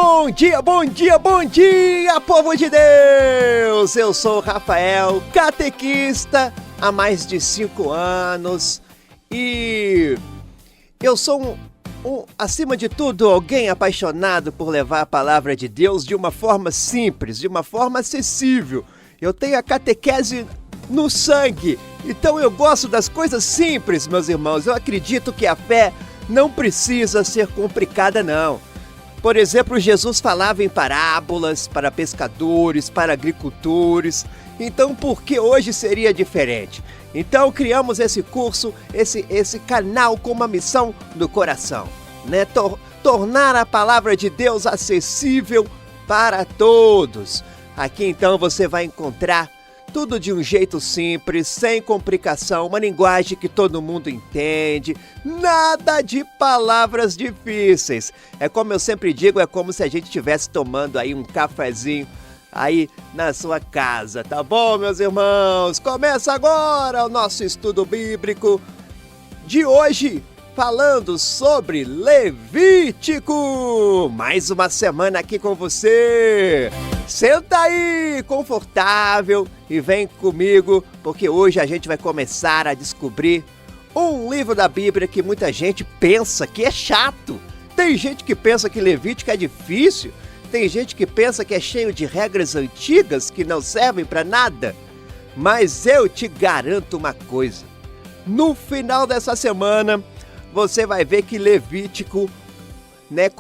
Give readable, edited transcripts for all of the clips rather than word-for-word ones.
Bom dia, bom dia, bom dia, povo de Deus! Eu sou o Rafael, catequista há mais de 5 anos e eu sou acima de tudo, alguém apaixonado por levar a palavra de Deus de uma forma simples, de uma forma acessível. Eu tenho a catequese no sangue, então eu gosto das coisas simples, meus irmãos. Eu acredito que a fé não precisa ser complicada, não. Por exemplo, Jesus falava em parábolas para pescadores, para agricultores. Então, por que hoje seria diferente? Então, criamos esse curso, esse canal com uma missão no coração, né? Tornar a palavra de Deus acessível para todos. Aqui, então, você vai encontrar tudo de um jeito simples, sem complicação, uma linguagem que todo mundo entende, nada de palavras difíceis. É como eu sempre digo, é como se a gente estivesse tomando aí um cafezinho aí na sua casa, tá bom, meus irmãos? Começa agora o nosso estudo bíblico de hoje, falando sobre Levítico. Mais uma semana aqui com você. Senta aí, confortável, e vem comigo, porque hoje a gente vai começar a descobrir um livro da Bíblia que muita gente pensa que é chato. Tem gente que pensa que Levítico é difícil, tem gente que pensa que é cheio de regras antigas que não servem para nada. Mas eu te garanto uma coisa, no final dessa semana, você vai ver que Levítico, né,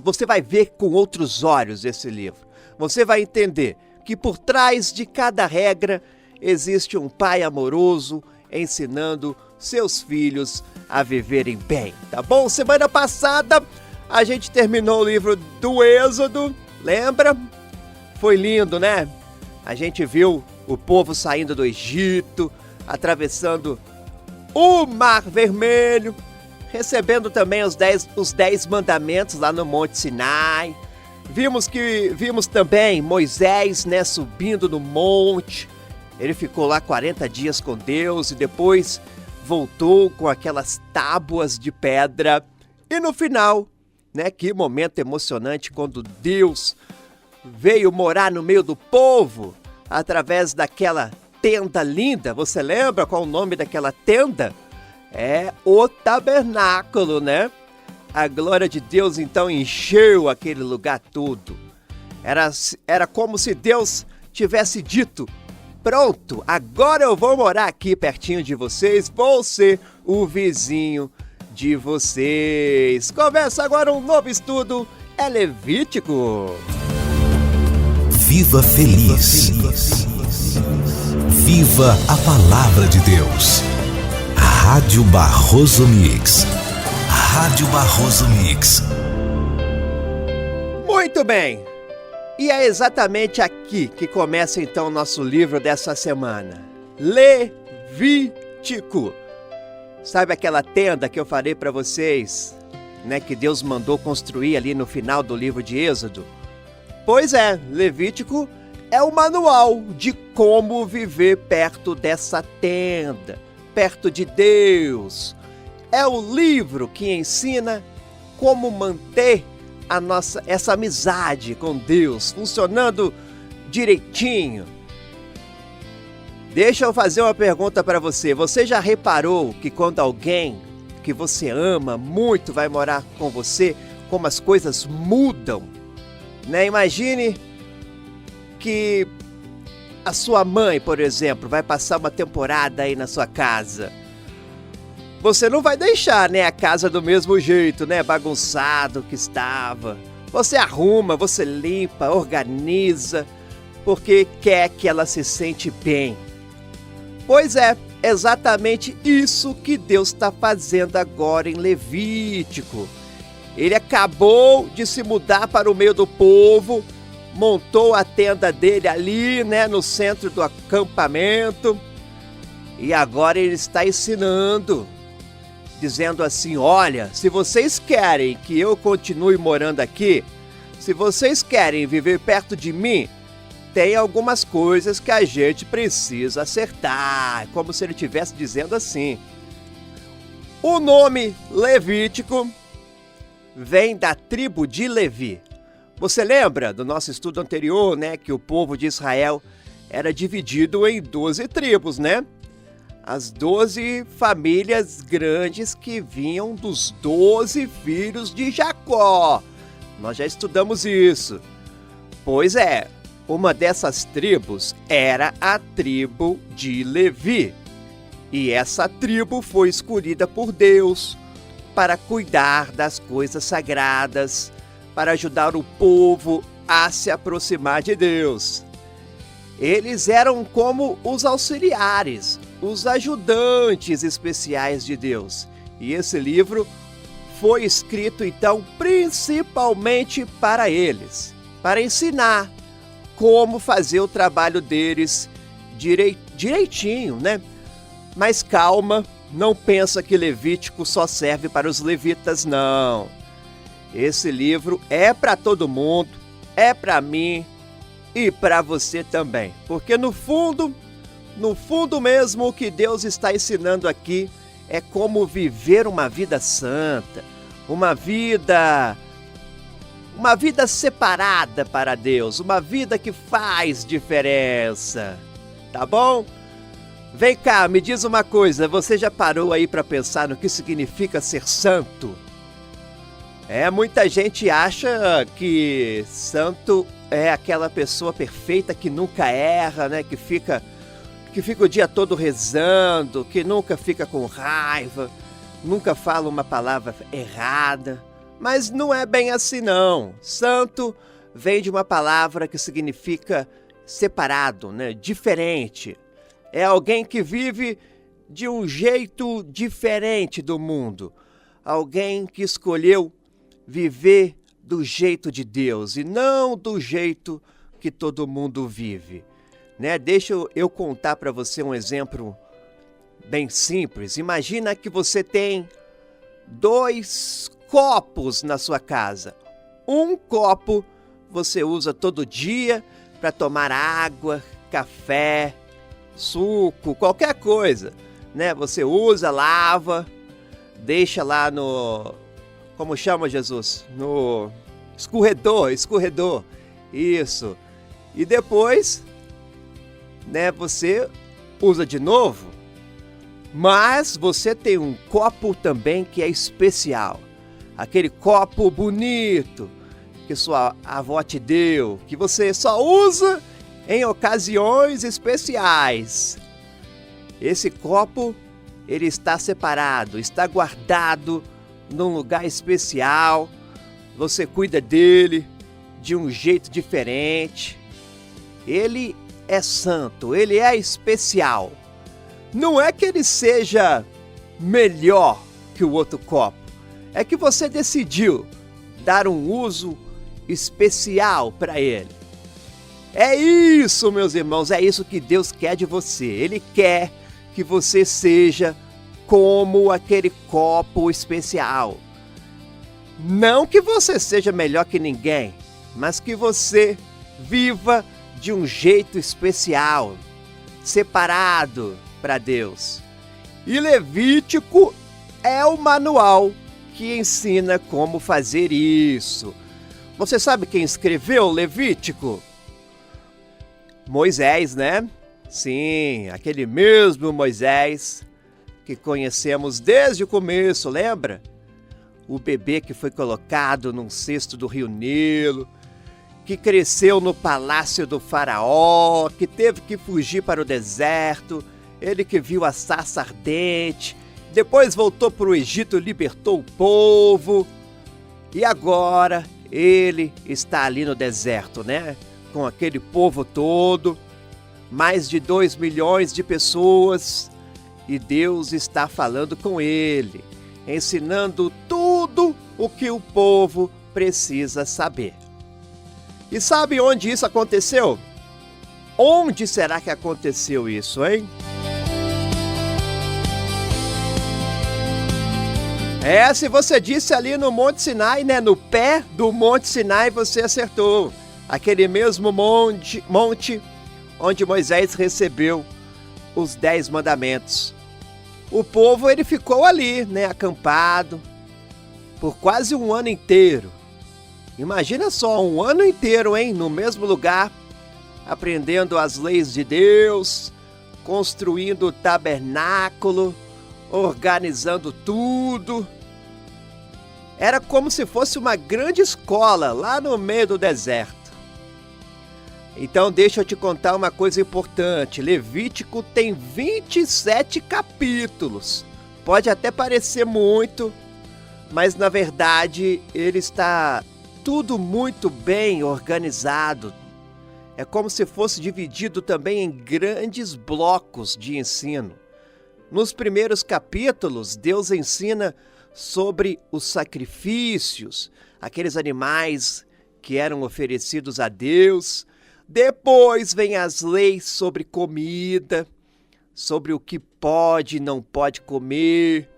você vai ver com outros olhos esse livro. Você vai entender que por trás de cada regra existe um pai amoroso ensinando seus filhos a viverem bem, tá bom? Semana passada a gente terminou o livro do Êxodo, lembra? Foi lindo, né? A gente viu o povo saindo do Egito, atravessando o Mar Vermelho, recebendo também os 10 mandamentos lá no Monte Sinai. Vimos também Moisés, né, subindo no monte. Ele ficou lá 40 dias com Deus e depois voltou com aquelas tábuas de pedra. E no final, né, que momento emocionante quando Deus veio morar no meio do povo através daquela tenda linda. Você lembra qual o nome daquela tenda? É o tabernáculo, né? A glória de Deus então encheu aquele lugar todo. Era como se Deus tivesse dito: pronto, agora eu vou morar aqui pertinho de vocês, vou ser o vizinho de vocês. Começa agora um novo estudo, é Levítico. Viva feliz. Viva a palavra de Deus. Rádio Barroso Mix. Rádio Barroso Mix. Muito bem. E é exatamente aqui que começa então o nosso livro dessa semana. Levítico. Sabe aquela tenda que eu falei para vocês, né, que Deus mandou construir ali no final do livro de Êxodo? Pois é, Levítico é o manual de como viver perto dessa tenda, perto de Deus. É o livro que ensina como manter essa amizade com Deus funcionando direitinho. Deixa eu fazer uma pergunta para você. Você já reparou que quando alguém que você ama muito vai morar com você, como as coisas mudam, né? Imagine que a sua mãe, por exemplo, vai passar uma temporada aí na sua casa. Você não vai deixar, né, a casa do mesmo jeito, né, bagunçado que estava. Você arruma, você limpa, organiza, porque quer que ela se sente bem. Pois é, exatamente isso que Deus está fazendo agora em Levítico. Ele acabou de se mudar para o meio do povo, montou a tenda dele ali, né, no centro do acampamento, e agora ele está ensinando, dizendo assim: olha, se vocês querem que eu continue morando aqui, se vocês querem viver perto de mim, tem algumas coisas que a gente precisa acertar. Como se ele estivesse dizendo assim. O nome Levítico vem da tribo de Levi. Você lembra do nosso estudo anterior, né, que o povo de Israel era dividido em 12 tribos, né? As 12 famílias grandes que vinham dos 12 filhos de Jacó. Nós já estudamos isso. Pois é, uma dessas tribos era a tribo de Levi. E essa tribo foi escolhida por Deus para cuidar das coisas sagradas, para ajudar o povo a se aproximar de Deus. Eles eram como os auxiliares, os ajudantes especiais de Deus. E esse livro foi escrito, então, principalmente para eles, para ensinar como fazer o trabalho deles direitinho, né? Mas calma, não pensa que Levítico só serve para os levitas, não. Esse livro é para todo mundo, é para mim e para você também. Porque no fundo mesmo, o que Deus está ensinando aqui é como viver uma vida santa, uma vida separada para Deus, uma vida que faz diferença, tá bom? Vem cá, me diz uma coisa, você já parou aí para pensar no que significa ser santo? Muita gente acha que santo é aquela pessoa perfeita que nunca erra, né? Que fica o dia todo rezando, que nunca fica com raiva, nunca fala uma palavra errada. Mas não é bem assim, não. Santo vem de uma palavra que significa separado, né? Diferente. É alguém que vive de um jeito diferente do mundo. Alguém que escolheu viver do jeito de Deus e não do jeito que todo mundo vive, né? Deixa eu contar para você um exemplo bem simples. Imagina que você tem 2 copos na sua casa. Um copo você usa todo dia para tomar água, café, suco, qualquer coisa, né? Você usa, lava, deixa lá no... Como chama, Jesus? No escorredor. Isso. E depois, né, você usa de novo. Mas você tem um copo também que é especial. Aquele copo bonito que sua avó te deu, que você só usa em ocasiões especiais. Esse copo, ele está separado, está guardado num lugar especial. Você cuida dele de um jeito diferente. Ele é santo, ele é especial. Não é que ele seja melhor que o outro copo. É que você decidiu dar um uso especial para ele. É isso, meus irmãos, é isso que Deus quer de você. Ele quer que você seja como aquele copo especial. Não que você seja melhor que ninguém, mas que você viva de um jeito especial, separado para Deus. E Levítico é o manual que ensina como fazer isso. Você sabe quem escreveu Levítico? Moisés, né? Sim, aquele mesmo Moisés que conhecemos desde o começo, lembra? O bebê que foi colocado num cesto do rio Nilo, que cresceu no palácio do faraó, que teve que fugir para o deserto, ele que viu a sarça ardente, depois voltou para o Egito e libertou o povo, e agora ele está ali no deserto, né? Com aquele povo todo, mais de 2 milhões de pessoas, e Deus está falando com ele, ensinando tudo o que o povo precisa saber. E sabe onde isso aconteceu? Onde será que aconteceu isso, hein? Se você disse ali no Monte Sinai, né? No pé do Monte Sinai, você acertou. Aquele mesmo monte onde Moisés recebeu os 10 mandamentos. O povo, ele ficou ali, né? Acampado por quase um ano inteiro. Imagina só, um ano inteiro, hein? No mesmo lugar, aprendendo as leis de Deus, construindo o tabernáculo, organizando tudo. Era como se fosse uma grande escola lá no meio do deserto. Então deixa eu te contar uma coisa importante. Levítico tem 27 capítulos. Pode até parecer muito, mas na verdade ele está tudo muito bem organizado. É como se fosse dividido também em grandes blocos de ensino. Nos primeiros capítulos, Deus ensina sobre os sacrifícios, aqueles animais que eram oferecidos a Deus. Depois vem as leis sobre comida, sobre o que pode e não pode comer.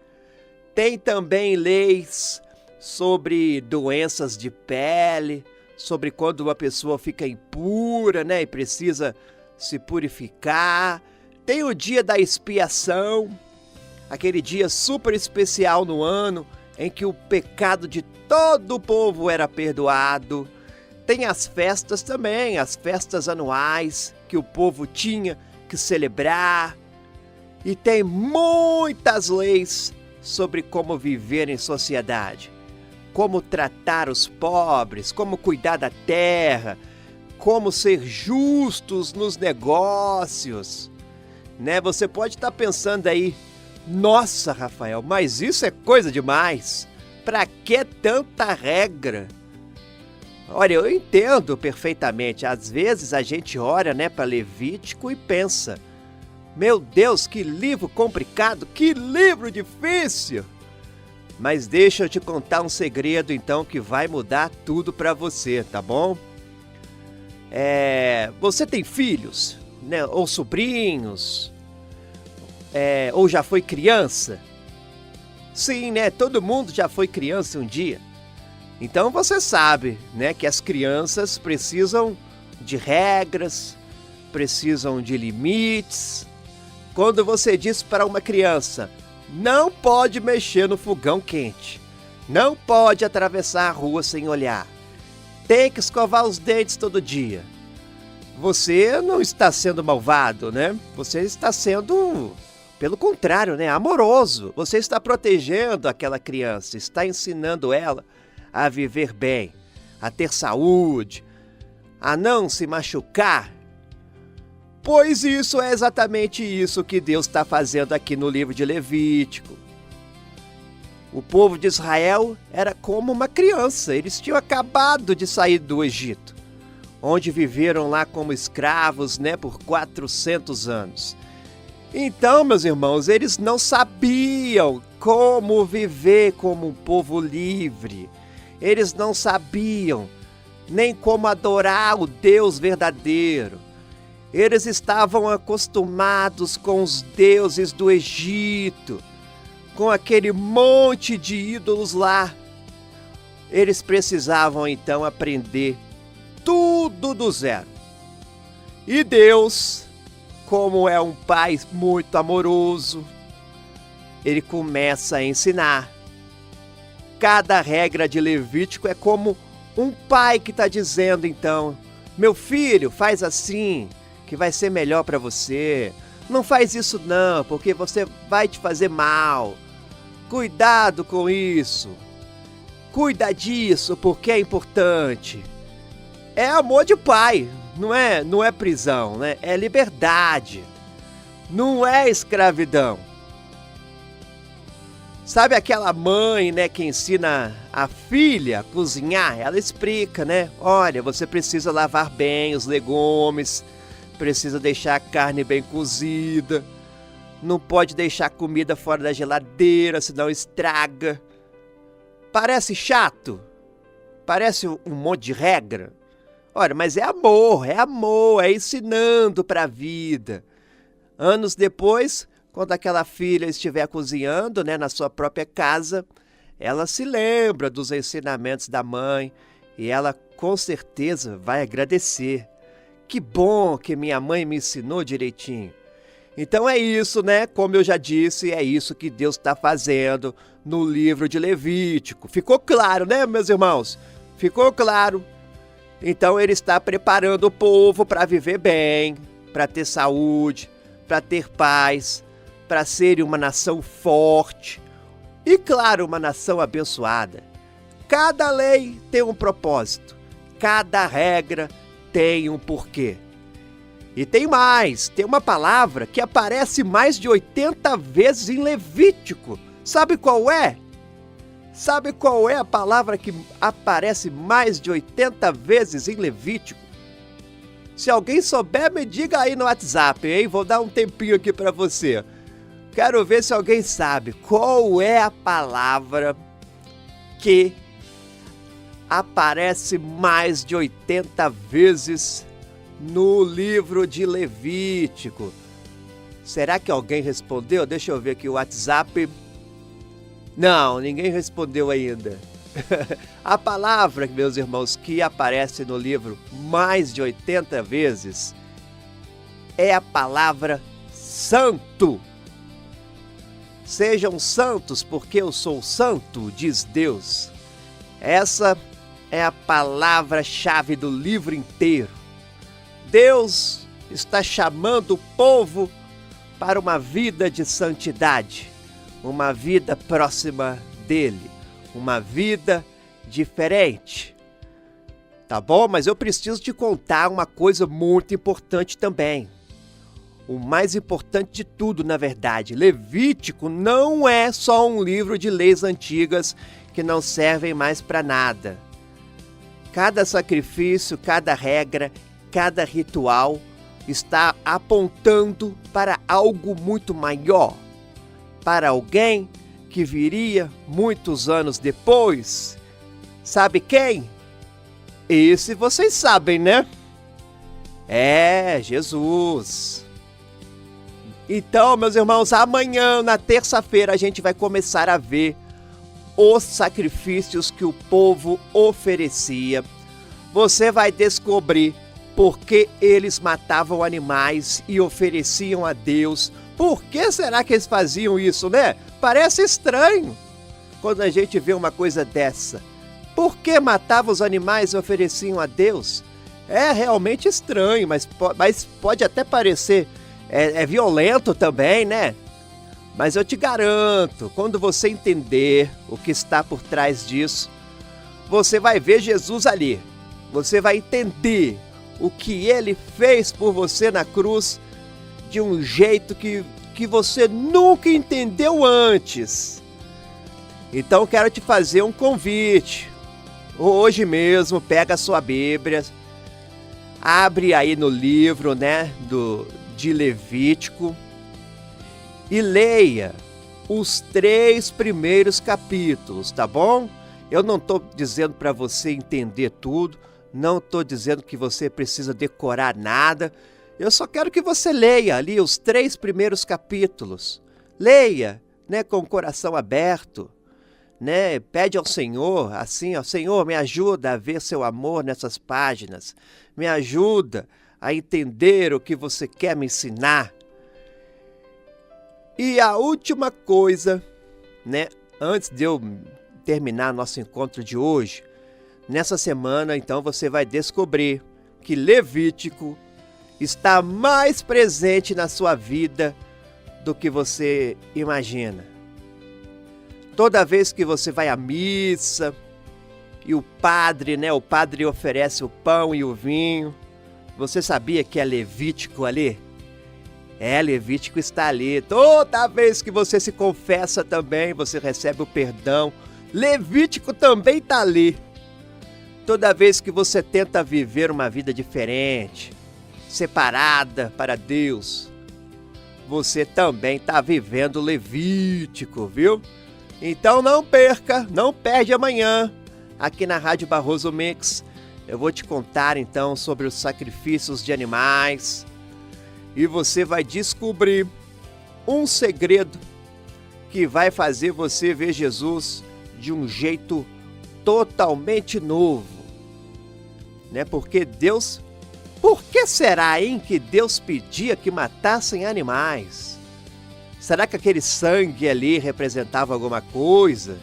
Tem também leis sobre doenças de pele, sobre quando uma pessoa fica impura, né, e precisa se purificar. Tem o dia da expiação, aquele dia super especial no ano em que o pecado de todo o povo era perdoado. Tem as festas também, as festas anuais que o povo tinha que celebrar. E tem muitas leis sobre como viver em sociedade, como tratar os pobres, como cuidar da terra, como ser justos nos negócios, né? Você pode estar pensando aí, nossa, Rafael, mas isso é coisa demais. Pra que tanta regra? Olha, eu entendo perfeitamente. Às vezes a gente olha, né, para Levítico e pensa: meu Deus, que livro complicado, que livro difícil. Mas deixa eu te contar um segredo então que vai mudar tudo para você, tá bom? Você tem filhos, né, ou sobrinhos, ou já foi criança? Sim, né? Todo mundo já foi criança um dia. Então você sabe, né, que as crianças precisam de regras, precisam de limites. Quando você diz para uma criança: não pode mexer no fogão quente, não pode atravessar a rua sem olhar, tem que escovar os dentes todo dia, você não está sendo malvado, né? Você está sendo, pelo contrário, né, amoroso. Você está protegendo aquela criança, está ensinando ela a viver bem, a ter saúde, a não se machucar. Pois isso é exatamente isso que Deus está fazendo aqui no livro de Levítico. O povo de Israel era como uma criança. Eles tinham acabado de sair do Egito, onde viveram lá como escravos, né, por 400 anos. Então, meus irmãos, eles não sabiam como viver como um povo livre. Eles não sabiam nem como adorar o Deus verdadeiro. Eles estavam acostumados com os deuses do Egito, com aquele monte de ídolos lá. Eles precisavam então aprender tudo do zero. E Deus, como é um pai muito amoroso, ele começa a ensinar. Cada regra de Levítico é como um pai que está dizendo então: meu filho, faz assim, que vai ser melhor para você. Não faz isso não, porque você vai te fazer mal. Cuidado com isso. Cuida disso, porque é importante. É amor de pai, não é prisão, né? É liberdade. Não é escravidão. Sabe aquela mãe, né, que ensina a filha a cozinhar? Ela explica, né? Olha, você precisa lavar bem os legumes, precisa deixar a carne bem cozida, não pode deixar a comida fora da geladeira, senão estraga. Parece chato? Parece um monte de regra? Olha, mas é amor, é ensinando para a vida. Anos depois, quando aquela filha estiver cozinhando, né, na sua própria casa, ela se lembra dos ensinamentos da mãe e ela com certeza vai agradecer. Que bom que minha mãe me ensinou direitinho. Então é isso, né? Como eu já disse, é isso que Deus está fazendo no livro de Levítico. Ficou claro, né, meus irmãos? Ficou claro? Então ele está preparando o povo para viver bem, para ter saúde, para ter paz, para ser uma nação forte e, claro, uma nação abençoada. Cada lei tem um propósito, cada regra tem um porquê. E tem mais, tem uma palavra que aparece mais de 80 vezes em Levítico. Sabe qual é? Sabe qual é a palavra que aparece mais de 80 vezes em Levítico? Se alguém souber, me diga aí no WhatsApp, hein? Vou dar um tempinho aqui para você. Quero ver se alguém sabe qual é a palavra que aparece mais de 80 vezes no livro de Levítico. Será que alguém respondeu? Deixa eu ver aqui o WhatsApp. Não, ninguém respondeu ainda. A palavra, meus irmãos, que aparece no livro mais de 80 vezes é a palavra santo. Sejam santos porque eu sou santo, diz Deus. Essa é a palavra-chave do livro inteiro. Deus está chamando o povo para uma vida de santidade, uma vida próxima dele, uma vida diferente. Tá bom? Mas eu preciso te contar uma coisa muito importante também. O mais importante de tudo, na verdade, Levítico não é só um livro de leis antigas que não servem mais para nada. Cada sacrifício, cada regra, cada ritual está apontando para algo muito maior, para alguém que viria muitos anos depois. Sabe quem? Esse vocês sabem, né? É Jesus. Então, meus irmãos, amanhã, na terça-feira, a gente vai começar a ver os sacrifícios que o povo oferecia. Você vai descobrir por que eles matavam animais e ofereciam a Deus. Por que será que eles faziam isso, né? Parece estranho quando a gente vê uma coisa dessa. Por que matavam os animais e ofereciam a Deus? É realmente estranho, mas pode até parecer violento também, né? Mas eu te garanto, quando você entender o que está por trás disso, você vai ver Jesus ali. Você vai entender o que ele fez por você na cruz de um jeito que você nunca entendeu antes. Então quero te fazer um convite. Hoje mesmo, pega a sua Bíblia, abre aí no livro, né, de Levítico e leia os 3 primeiros capítulos, tá bom? Eu não estou dizendo para você entender tudo, não estou dizendo que você precisa decorar nada, eu só quero que você leia ali os 3 primeiros capítulos. Leia, né, com o coração aberto, né? Pede ao Senhor, assim, ó, Senhor, me ajuda a ver seu amor nessas páginas, me ajuda a entender o que você quer me ensinar. E a última coisa, né, antes de eu terminar nosso encontro de hoje, nessa semana, então, você vai descobrir que Levítico está mais presente na sua vida do que você imagina. Toda vez que você vai à missa e o padre oferece o pão e o vinho, você sabia que é Levítico ali? Levítico está ali. Toda vez que você se confessa também, você recebe o perdão. Levítico também está ali. Toda vez que você tenta viver uma vida diferente, separada para Deus, você também está vivendo Levítico, viu? Então não perde amanhã, aqui na Rádio Barroso Mix. Eu vou te contar então sobre os sacrifícios de animais e você vai descobrir um segredo que vai fazer você ver Jesus de um jeito totalmente novo, né? Por que será, hein, que Deus pedia que matassem animais? Será que aquele sangue ali representava alguma coisa?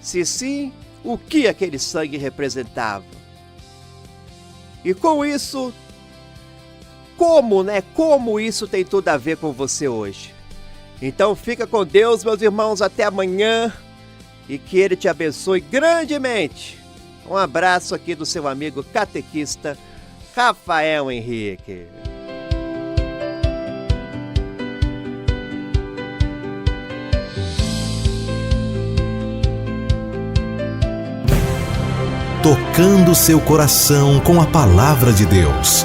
Se sim, o que aquele sangue representava. E com isso, como isso tem tudo a ver com você hoje? Então fica com Deus, meus irmãos, até amanhã e que Ele te abençoe grandemente. Um abraço aqui do seu amigo catequista Rafael Henrique. Tocando seu coração com a palavra de Deus.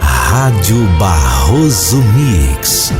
Rádio Barroso Mix.